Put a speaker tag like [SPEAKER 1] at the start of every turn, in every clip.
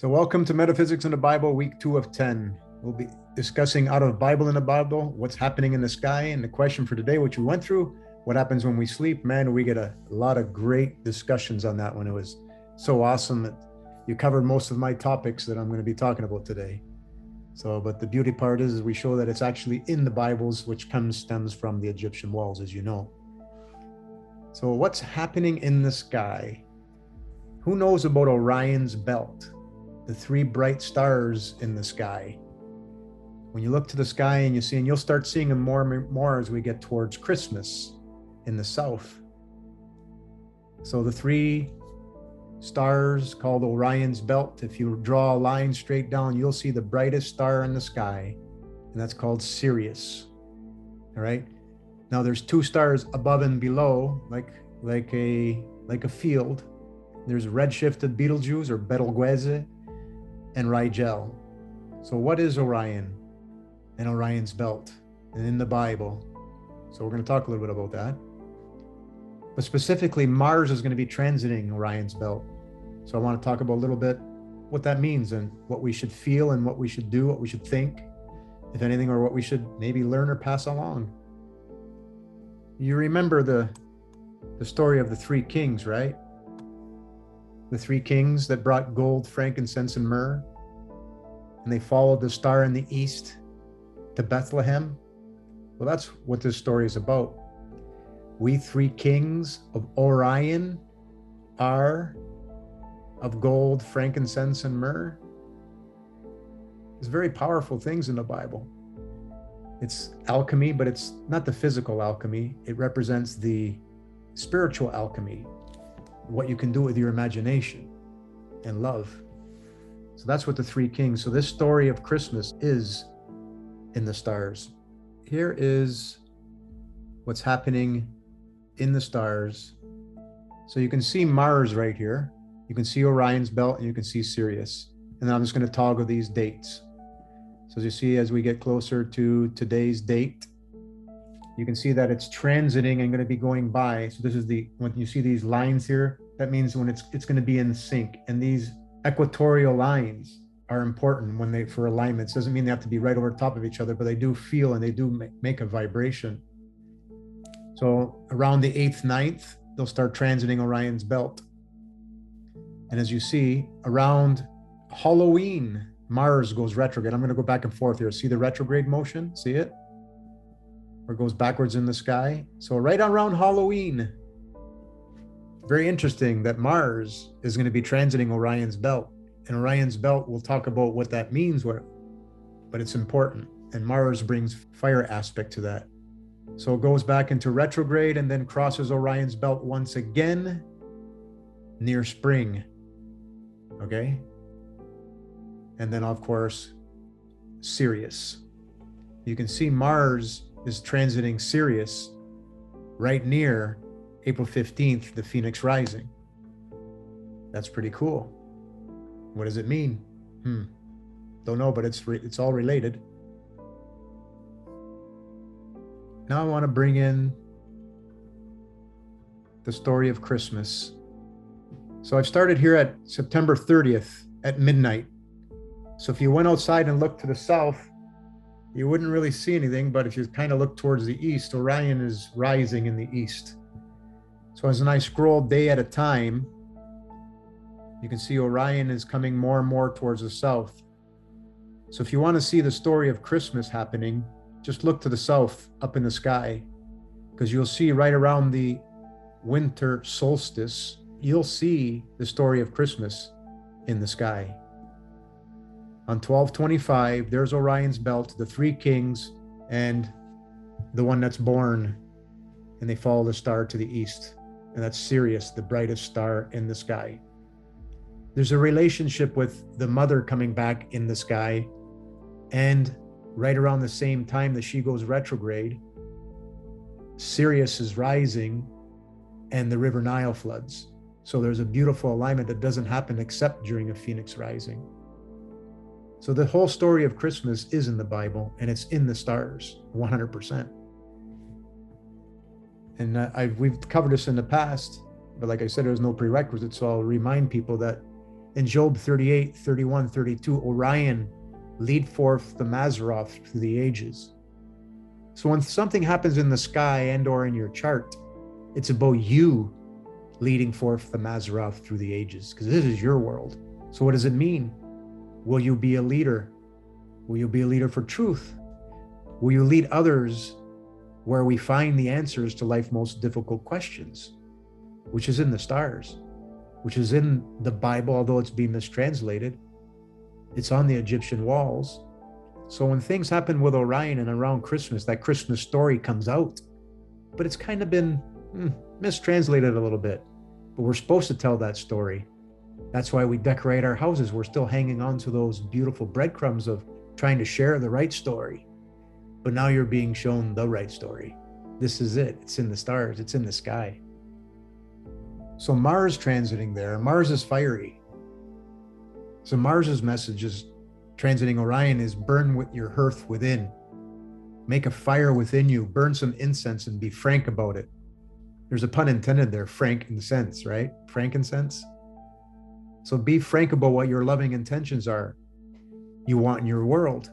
[SPEAKER 1] So welcome to Metaphysics in the Bible, week 2 of 10. We'll be discussing out of Bible in the Bible, what's happening in the sky. And the question for today, which we went through, what happens when we sleep? Man, we get a lot of great discussions on that one. It was so awesome that you covered most of my topics that I'm going to be talking about today. But the beauty part is we show that it's actually in the Bibles, which stems from the Egyptian walls, as you know. So what's happening in the sky? Who knows about Orion's Belt? The 3 bright stars in the sky. When you look to the sky and you'll start seeing them more and more as we get towards Christmas in the south. So the 3 stars called Orion's Belt, if you draw a line straight down, you'll see the brightest star in the sky, and that's called Sirius. All right. Now there's 2 stars above and below, like a field. There's redshifted Betelgeuse or Betelgeuse and Rigel. So what is Orion and Orion's Belt and in the Bible? So we're going to talk a little bit about that. But specifically, Mars is going to be transiting Orion's Belt. So I want to talk about a little bit what that means and what we should feel and what we should do, what we should think, if anything, or what we should maybe learn or pass along. You remember the story of the 3 kings, right? The 3 kings that brought gold, frankincense, and myrrh, and they followed the star in the east to Bethlehem. Well, that's what this story is about. We 3 kings of Orion are of gold, frankincense, and myrrh. It's very powerful things in the Bible. It's alchemy, but it's not the physical alchemy. It represents the spiritual alchemy, what you can do with your imagination and love. So that's what the 3 kings. So this story of Christmas is in the stars. Here is what's happening in the stars. So you can see Mars right here. You can see Orion's Belt and you can see Sirius. And then I'm just going to toggle these dates. So as you see, as we get closer to today's date, you can see that it's transiting and going to be going by. So this is when you see these lines here, that means when it's going to be in sync. And these equatorial lines are important for alignments. Doesn't mean they have to be right over top of each other, but they do feel and they do make a vibration. So around the 8th, 9th, they'll start transiting Orion's Belt. And as you see, around Halloween, Mars goes retrograde. I'm going to go back and forth here. See the retrograde motion? See it? Where it goes backwards in the sky. So right around Halloween, very interesting that Mars is going to be transiting Orion's Belt. And Orion's Belt, we'll talk about what that means, but it's important. And Mars brings fire aspect to that. So it goes back into retrograde and then crosses Orion's Belt once again near spring. Okay? And then, of course, Sirius. You can see Mars is transiting Sirius right near April 15th, the Phoenix Rising. That's pretty cool. What does it mean? Don't know, but it's all related. Now I want to bring in the story of Christmas. So I've started here at September 30th at midnight. So if you went outside and looked to the south, you wouldn't really see anything, but if you kind of look towards the east, Orion is rising in the east. So as I scroll day at a time, you can see Orion is coming more and more towards the south. So if you want to see the story of Christmas happening, just look to the south up in the sky, because you'll see right around the winter solstice, you'll see the story of Christmas in the sky. On 12/25, there's Orion's Belt, the 3 kings, and the one that's born, and they follow the star to the east. And that's Sirius, the brightest star in the sky. There's a relationship with the mother coming back in the sky, and right around the same time that she goes retrograde, Sirius is rising and the River Nile floods. So there's a beautiful alignment that doesn't happen except during a Phoenix Rising. So the whole story of Christmas is in the Bible, and it's in the stars, 100%. And we've covered this in the past, but like I said, there's no prerequisite. So I'll remind people that In Job 38, 31, 32, Orion lead forth the mazzaroth through the ages. So when something happens in the sky and or in your chart, it's about you leading forth the mazzaroth through the ages, because this is your world. So what does it mean? Will you be a leader? Will you be a leader for truth? Will you lead others where we find the answers to life's most difficult questions, which is in the stars, which is in the Bible, although it's being mistranslated. It's on the Egyptian walls. So when things happen with Orion and around Christmas, that Christmas story comes out, but it's kind of been mistranslated a little bit. But we're supposed to tell that story. That's why we decorate our houses. We're still hanging on to those beautiful breadcrumbs of trying to share the right story. But now you're being shown the right story. This is it. It's in the stars. It's in the sky. So Mars transiting there. Mars is fiery. So Mars's message is transiting Orion is burn with your hearth within. Make a fire within you. Burn some incense and be frank about it. There's a pun intended there, frank in the sense, right? Frankincense. So be frank about what your loving intentions are you want in your world.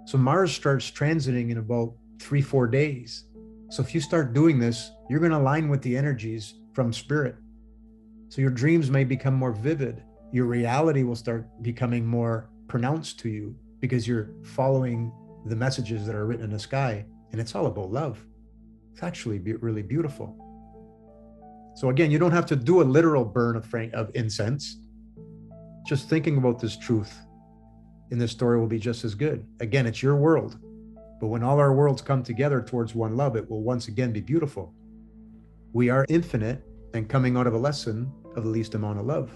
[SPEAKER 1] So Mars starts transiting in about 3-4 days. So if you start doing this, you're going to align with the energies from spirit. So your dreams may become more vivid. Your reality will start becoming more pronounced to you because you're following the messages that are written in the sky. And it's all about love. It's actually really beautiful. So again, you don't have to do a literal burn of incense. Just thinking about this truth in this story will be just as good. Again, it's your world. But when all our worlds come together towards one love, it will once again be beautiful. We are infinite and coming out of a lesson of the least amount of love.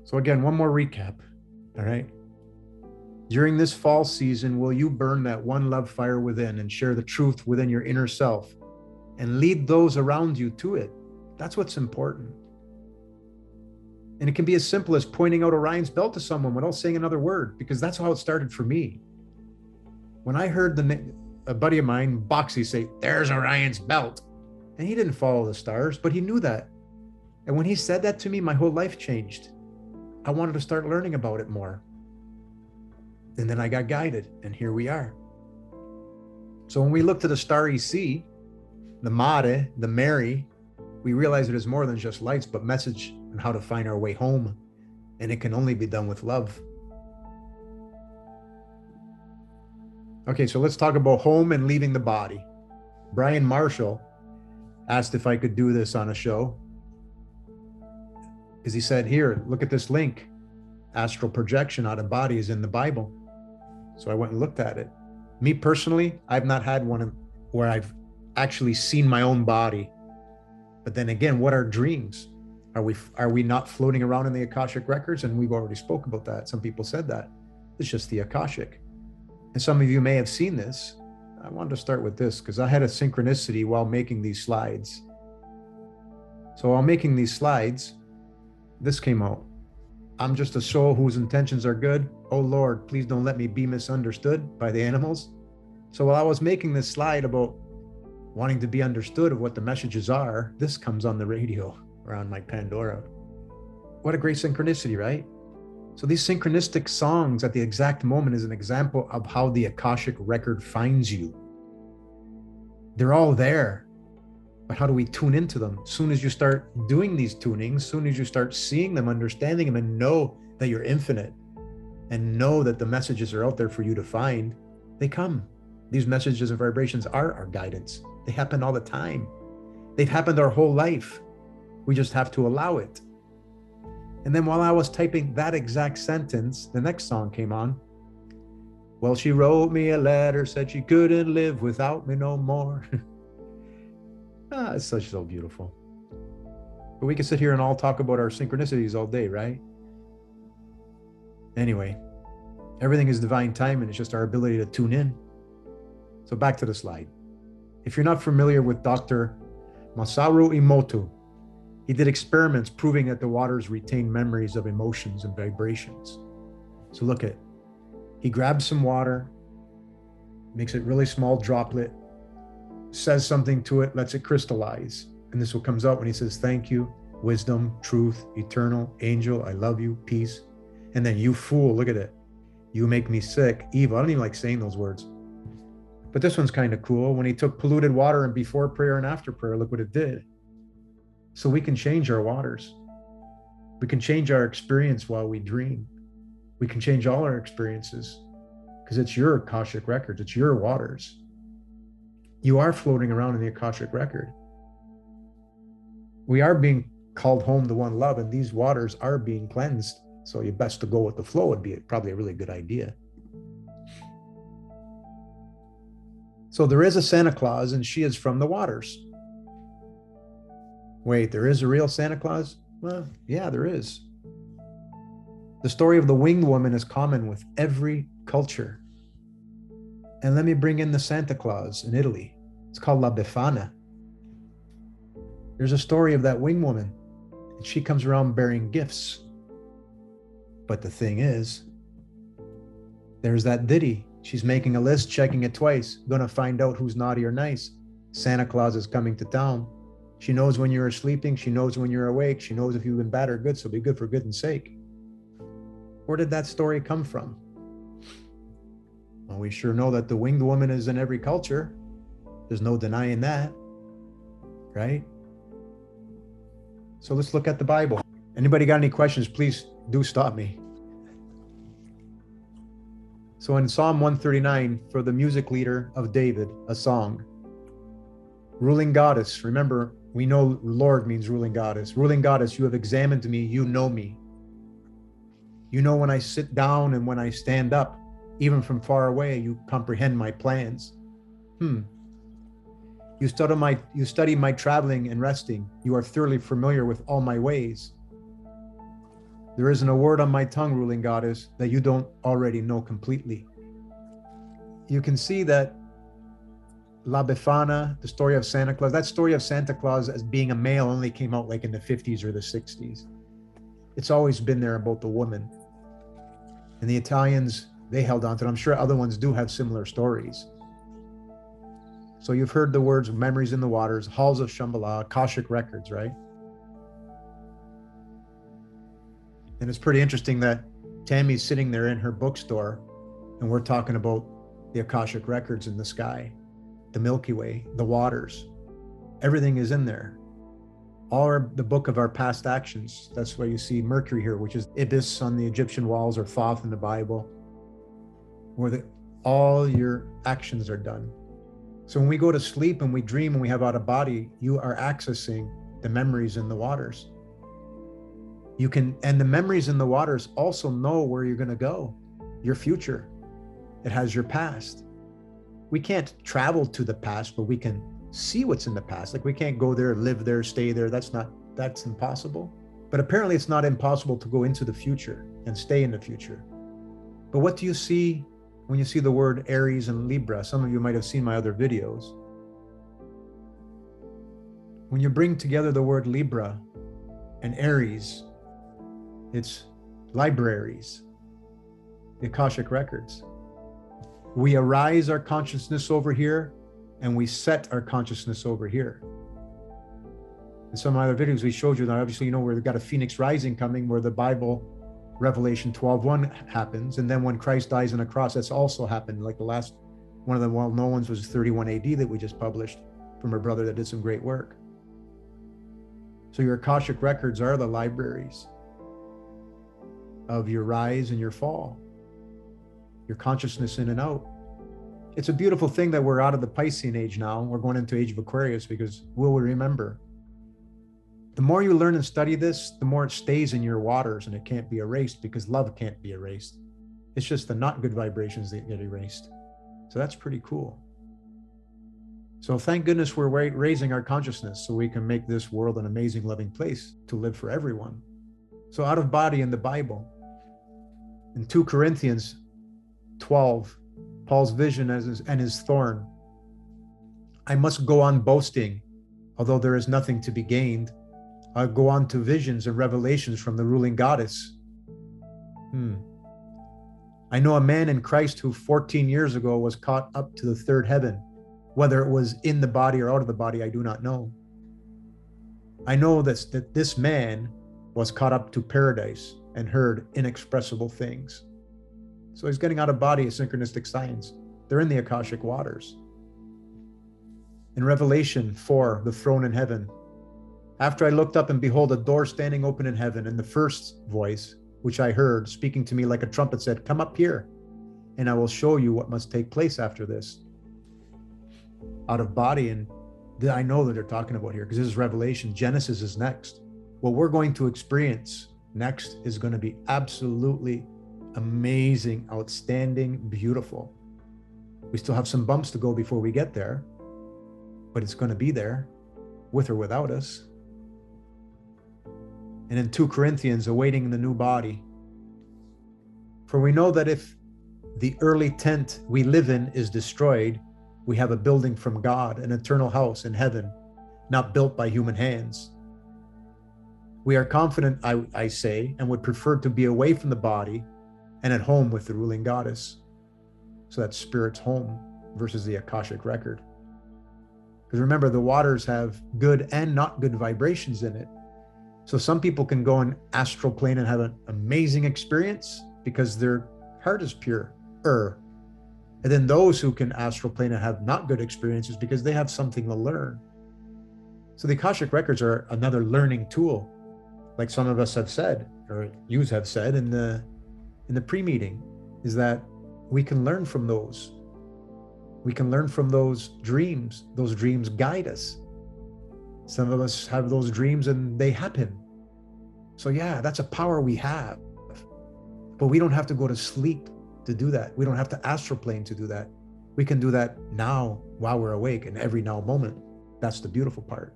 [SPEAKER 1] So again, one more recap, all right? During this fall season, will you burn that one love fire within and share the truth within your inner self and lead those around you to it? That's what's important. And it can be as simple as pointing out Orion's Belt to someone without saying another word, because that's how it started for me. When I heard a buddy of mine, Boxy, say, "There's Orion's Belt," and he didn't follow the stars, but he knew that. And when he said that to me, my whole life changed. I wanted to start learning about it more. And then I got guided, and here we are. So when we look to the starry sea, the Mare, the Mary, we realize it is more than just lights, but message on how to find our way home. And it can only be done with love. Okay, so let's talk about home and leaving the body. Brian Marshall asked if I could do this on a show, because he said, here, look at this link. Astral projection out of body is in the Bible. So I went and looked at it. Me personally, I've not had one where I've actually seen my own body. But then again, what are dreams? Are we not floating around in the Akashic records? And we've already spoke about that. Some people said that. It's just the Akashic. And some of you may have seen this. I wanted to start with this because I had a synchronicity while making these slides. So while making these slides, this came out. I'm just a soul whose intentions are good. Oh Lord, please don't let me be misunderstood by the animals. So while I was making this slide about wanting to be understood of what the messages are, this comes on the radio around my Pandora. What a great synchronicity, right? So these synchronistic songs at the exact moment is an example of how the Akashic record finds you. They're all there, but how do we tune into them? As soon as you start doing these tunings, as soon as you start seeing them, understanding them, and know that you're infinite, and know that the messages are out there for you to find, they come. These messages and vibrations are our guidance. They happen all the time. They've happened our whole life. We just have to allow it. And then while I was typing that exact sentence, the next song came on. Well, she wrote me a letter, said she couldn't live without me no more. It's so beautiful. But we can sit here and all talk about our synchronicities all day, right? Anyway, everything is divine time, and it's just our ability to tune in. So back to the slide. If you're not familiar with Dr. Masaru Emoto, he did experiments proving that the waters retain memories of emotions and vibrations. So look at, he grabs some water, makes it really small droplet, says something to it, lets it crystallize. And this is what comes out when he says, thank you. wisdom, truth, eternal, angel, I love you, peace. And then you fool, look at it. You make me sick, evil. I don't even like saying those words. But this one's kind of cool. When he took polluted water and before prayer and after prayer, look what it did. So we can change our waters. We can change our experience while we dream. We can change all our experiences because it's your Akashic records. It's your waters. You are floating around in the Akashic record. We are being called home to one love, and these waters are being cleansed. So you're best to go with the flow would be probably a really good idea. So there is a Santa Claus, and she is from the waters. Wait, there is a real Santa Claus? Well, yeah, there is. The story of the winged woman is common with every culture. And let me bring in the Santa Claus in Italy. It's called La Befana. There's a story of that winged woman, and she comes around bearing gifts. But the thing is, there's that ditty. She's making a list, checking it twice, gonna find out who's naughty or nice. Santa Claus is coming to town. She knows when you're sleeping, she knows when you're awake, she knows if you've been bad or good, so be good for goodness sake. Where did that story come from? Well, we sure know that the winged woman is in every culture. There's no denying that, right? So let's look at the Bible. Anybody got any questions, please do stop me. So in Psalm 139, for the music leader of David, a song. Ruling goddess, remember, we know Lord means ruling goddess. Ruling goddess, you have examined me, you know me. You know when I sit down and when I stand up, even from far away, you comprehend my plans. You study my traveling and resting. You are thoroughly familiar with all my ways. There isn't a word on my tongue, ruling goddess, that you don't already know completely. You can see that La Befana, the story of Santa Claus, that story of Santa Claus as being a male only came out like in the 50s or the 60s. It's always been there about the woman. And the Italians, they held on to it. I'm sure other ones do have similar stories. So you've heard the words memories in the waters, halls of Shambhala, Akashic records, right? And it's pretty interesting that Tammy's sitting there in her bookstore and we're talking about the Akashic records in the sky, the Milky Way, the waters. Everything is in there. The book of our past actions. That's why you see Mercury here, which is Ibis on the Egyptian walls, or Thoth in the Bible, where all your actions are done. So when we go to sleep and we dream and we have out of body, you are accessing the memories in the waters. And the memories in the waters also know where you're going to go, your future. It has your past. We can't travel to the past, but we can see what's in the past. Like we can't go there, live there, stay there. That's impossible. But apparently it's not impossible to go into the future and stay in the future. But what do you see when you see the word Aries and Libra? Some of you might have seen my other videos. When you bring together the word Libra and Aries, it's libraries, the Akashic records. We arise our consciousness over here and we set our consciousness over here. In some other videos we showed you that obviously, we've got a phoenix rising coming where the Bible, Revelation 12:1 happens. And then when Christ dies on a cross, that's also happened. Like one of the well-known ones was 31 AD that we just published from a brother that did some great work. So your Akashic records are the libraries of your rise and your fall, your consciousness in and out. It's a beautiful thing that we're out of the Piscean age now. We're going into age of Aquarius because will we remember? The more you learn and study this, the more it stays in your waters and it can't be erased because love can't be erased. It's just the not good vibrations that get erased. So that's pretty cool. So thank goodness we're raising our consciousness so we can make this world an amazing, loving place to live for everyone. So out of body in the Bible, in 2 Corinthians 12, Paul's vision and his thorn. I must go on boasting, although there is nothing to be gained. I'll go on to visions and revelations from the ruling goddess. I know a man in Christ who 14 years ago was caught up to the third heaven. Whether it was in the body or out of the body, I do not know. I know that this man was caught up to paradise and heard inexpressible things. So he's getting out of body as synchronistic signs. They're in the Akashic waters. In Revelation 4, the throne in heaven, after I looked up and behold a door standing open in heaven, and the first voice, which I heard speaking to me like a trumpet, said, "Come up here, and I will show you what must take place after this." Out of body, and I know that they're talking about here because this is Revelation. Genesis is next. What we're going to experience next is going to be absolutely amazing, outstanding, beautiful. We still have some bumps to go before we get there, but it's going to be there, with or without us. And in 2 Corinthians, awaiting the new body. For we know that if the earthly tent we live in is destroyed, we have a building from God, an eternal house in heaven, not built by human hands. We are confident, I say, and would prefer to be away from the body and at home with the ruling goddess. So that's spirit's home versus the Akashic record. Because remember, the waters have good and not good vibrations in it. So some people can go in astral plane and have an amazing experience because their heart is pure. And then those who can astral plane and have not good experiences because they have something to learn. So the Akashic records are another learning tool, like some of us have said, or you have said in the pre-meeting, is that we can learn from those. We can learn from those dreams. Those dreams guide us. Some of us have those dreams and they happen. So yeah, that's a power we have. But we don't have to go to sleep to do that. We don't have to astral plane to do that. We can do that now while we're awake and every now moment. That's the beautiful part.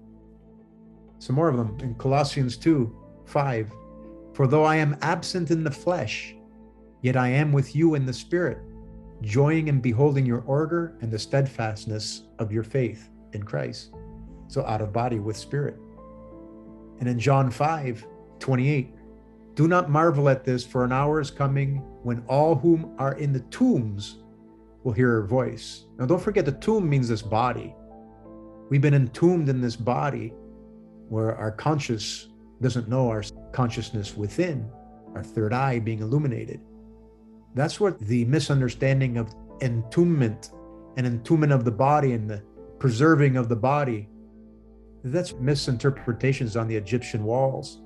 [SPEAKER 1] Some more of them in Colossians 2:5. For though I am absent in the flesh, yet I am with you in the spirit, joying and beholding your order and the steadfastness of your faith in Christ. So out of body with spirit. And in John 5:28, do not marvel at this, for an hour is coming when all whom are in the tombs will hear her voice. Now don't forget, the tomb means this body. We've been entombed in this body where our conscious doesn't know our consciousness within, our third eye being illuminated. That's what the misunderstanding of entombment and entombment of the body and the preserving of the body, that's misinterpretations on the Egyptian walls.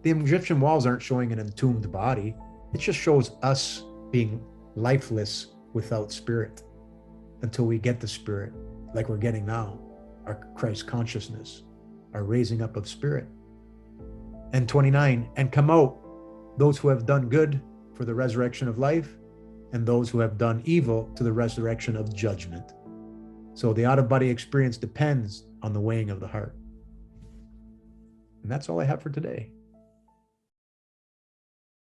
[SPEAKER 1] The Egyptian walls aren't showing an entombed body. It just shows us being lifeless without spirit until we get the spirit, like we're getting now, our Christ consciousness, our raising up of spirit. And 29, and come out, those who have done good for the resurrection of life, and those who have done evil to the resurrection of judgment. So the out-of-body experience depends on the weighing of the heart. And that's all I have for today.